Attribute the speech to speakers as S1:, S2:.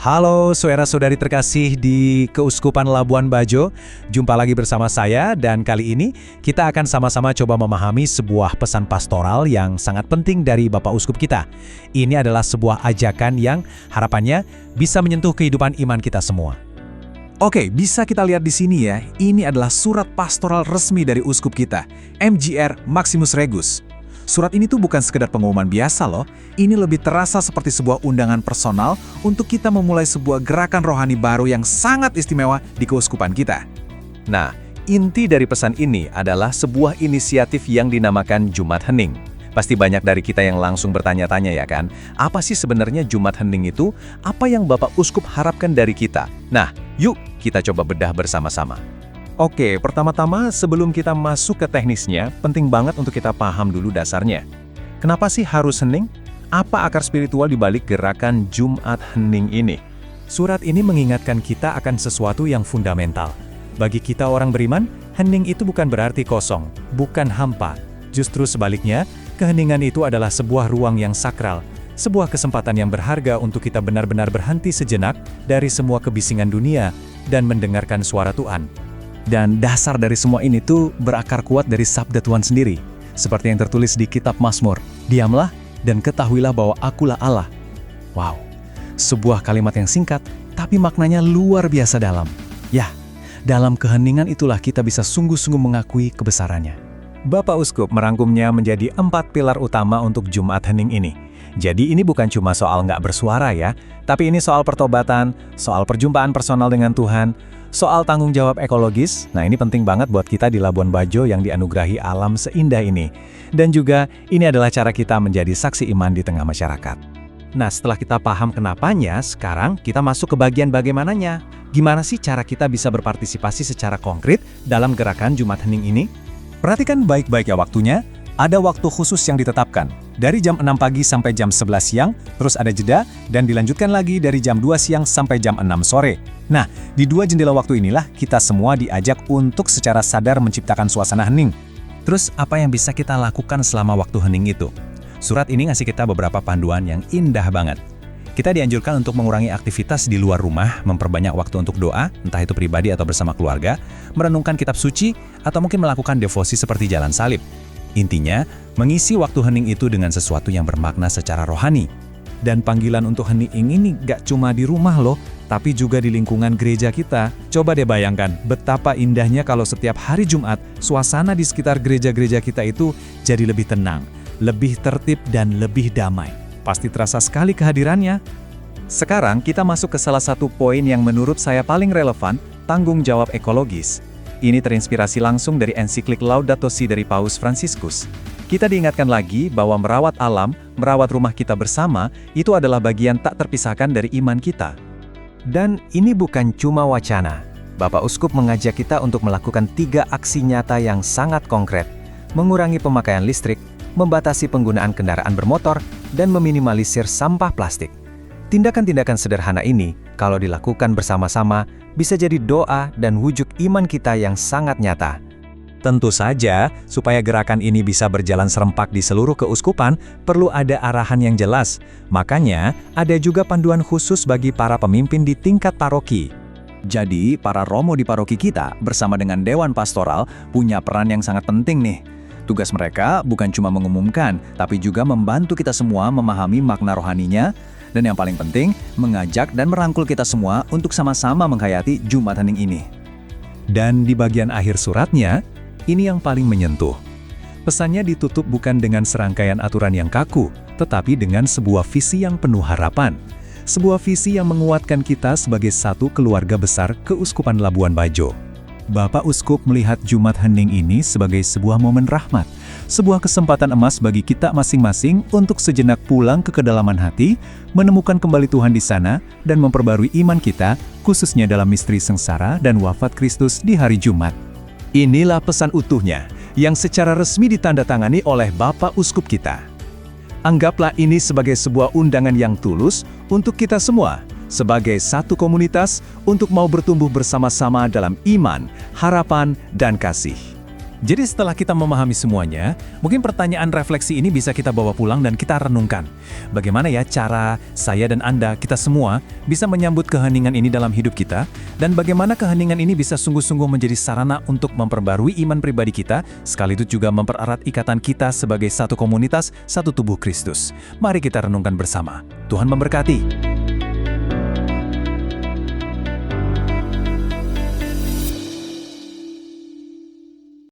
S1: Halo saudara-saudari terkasih di Keuskupan Labuan Bajo, jumpa lagi bersama saya dan kali ini kita akan sama-sama coba memahami sebuah pesan pastoral yang sangat penting dari Bapak Uskup kita. Ini adalah sebuah ajakan yang harapannya bisa menyentuh kehidupan iman kita semua. Oke, bisa kita lihat di sini ya, ini adalah surat pastoral resmi dari Uskup kita, MGR Maximus Regus. Surat ini tuh bukan sekedar pengumuman biasa loh, ini lebih terasa seperti sebuah undangan personal untuk kita memulai sebuah gerakan rohani baru yang sangat istimewa di keuskupan kita.
S2: Nah, inti dari pesan ini adalah sebuah inisiatif yang dinamakan Jumat Hening. Pasti banyak dari kita yang langsung bertanya-tanya ya kan, apa sih sebenarnya Jumat Hening itu? Apa yang Bapak Uskup harapkan dari kita? Nah, yuk kita coba bedah bersama-sama. Oke, pertama-tama sebelum kita masuk ke teknisnya, penting banget untuk kita paham dulu dasarnya. Kenapa sih harus hening? Apa akar spiritual di balik gerakan Jumat Hening ini?
S1: Surat ini mengingatkan kita akan sesuatu yang fundamental. Bagi kita orang beriman, hening itu bukan berarti kosong, bukan hampa. Justru sebaliknya, keheningan itu adalah sebuah ruang yang sakral, sebuah kesempatan yang berharga untuk kita benar-benar berhenti sejenak dari semua kebisingan dunia dan mendengarkan suara Tuhan.
S2: Dan dasar dari semua ini tuh berakar kuat dari sabda Tuhan sendiri. Seperti yang tertulis di kitab Mazmur, diamlah dan ketahuilah bahwa akulah Allah. Wow, sebuah kalimat yang singkat, tapi maknanya luar biasa dalam. Ya, dalam keheningan itulah kita bisa sungguh-sungguh mengakui kebesarannya.
S1: Bapak Uskup merangkumnya menjadi 4 pilar utama untuk Jumat Hening ini. Jadi ini bukan cuma soal nggak bersuara ya, tapi ini soal pertobatan, soal perjumpaan personal dengan Tuhan, soal tanggung jawab ekologis. Nah ini penting banget buat kita di Labuan Bajo yang dianugerahi alam seindah ini. Dan juga ini adalah cara kita menjadi saksi iman di tengah masyarakat. Nah setelah kita paham kenapanya, sekarang kita masuk ke bagian bagaimananya. Gimana sih cara kita bisa berpartisipasi secara konkret dalam gerakan Jumat Hening ini? Perhatikan baik-baik ya waktunya. Ada waktu khusus yang ditetapkan, dari jam 6 pagi sampai jam 11 siang, terus ada jeda, dan dilanjutkan lagi dari jam 2 siang sampai jam 6 sore. Nah, di 2 jendela waktu inilah kita semua diajak untuk secara sadar menciptakan suasana hening. Terus apa yang bisa kita lakukan selama waktu hening itu? Surat ini ngasih kita beberapa panduan yang indah banget. Kita dianjurkan untuk mengurangi aktivitas di luar rumah, memperbanyak waktu untuk doa, entah itu pribadi atau bersama keluarga, merenungkan kitab suci, atau mungkin melakukan devosi seperti jalan salib. Intinya, mengisi waktu hening itu dengan sesuatu yang bermakna secara rohani. Dan panggilan untuk hening ini gak cuma di rumah loh, tapi juga di lingkungan gereja kita. Coba deh bayangkan, betapa indahnya kalau setiap hari Jumat, suasana di sekitar gereja-gereja kita itu jadi lebih tenang, lebih tertib, dan lebih damai. Pasti terasa sekali kehadirannya. Sekarang kita masuk ke salah satu poin yang menurut saya paling relevan, tanggung jawab ekologis. Ini terinspirasi langsung dari ensiklik Laudato Si dari Paus Fransiskus. Kita diingatkan lagi bahwa merawat alam, merawat rumah kita bersama, itu adalah bagian tak terpisahkan dari iman kita. Dan ini bukan cuma wacana. Bapak Uskup mengajak kita untuk melakukan 3 aksi nyata yang sangat konkret. Mengurangi pemakaian listrik, membatasi penggunaan kendaraan bermotor, dan meminimalisir sampah plastik. Tindakan-tindakan sederhana ini, kalau dilakukan bersama-sama, bisa jadi doa dan wujud iman kita yang sangat nyata. Tentu saja, supaya gerakan ini bisa berjalan serempak di seluruh keuskupan, perlu ada arahan yang jelas. Makanya, ada juga panduan khusus bagi para pemimpin di tingkat paroki. Jadi, para romo di paroki kita, bersama dengan Dewan Pastoral, punya peran yang sangat penting nih. Tugas mereka bukan cuma mengumumkan, tapi juga membantu kita semua memahami makna rohaninya, dan yang paling penting, mengajak dan merangkul kita semua untuk sama-sama menghayati Jumat Hening ini. Dan di bagian akhir suratnya, ini yang paling menyentuh. Pesannya ditutup bukan dengan serangkaian aturan yang kaku, tetapi dengan sebuah visi yang penuh harapan. Sebuah visi yang menguatkan kita sebagai satu keluarga besar Keuskupan Labuan Bajo. Bapak Uskup melihat Jumat Hening ini sebagai sebuah momen rahmat, sebuah kesempatan emas bagi kita masing-masing untuk sejenak pulang ke kedalaman hati, menemukan kembali Tuhan di sana, dan memperbarui iman kita, khususnya dalam misteri sengsara dan wafat Kristus di hari Jumat. Inilah pesan utuhnya, yang secara resmi ditandatangani oleh Bapak Uskup kita. Anggaplah ini sebagai sebuah undangan yang tulus untuk kita semua, sebagai satu komunitas untuk mau bertumbuh bersama-sama dalam iman, harapan, dan kasih. Jadi setelah kita memahami semuanya, mungkin pertanyaan refleksi ini bisa kita bawa pulang dan kita renungkan. Bagaimana ya cara saya dan Anda, kita semua, bisa menyambut keheningan ini dalam hidup kita, dan bagaimana keheningan ini bisa sungguh-sungguh menjadi sarana untuk memperbarui iman pribadi kita, sekaligus juga mempererat ikatan kita sebagai satu komunitas, satu tubuh Kristus. Mari kita renungkan bersama. Tuhan memberkati.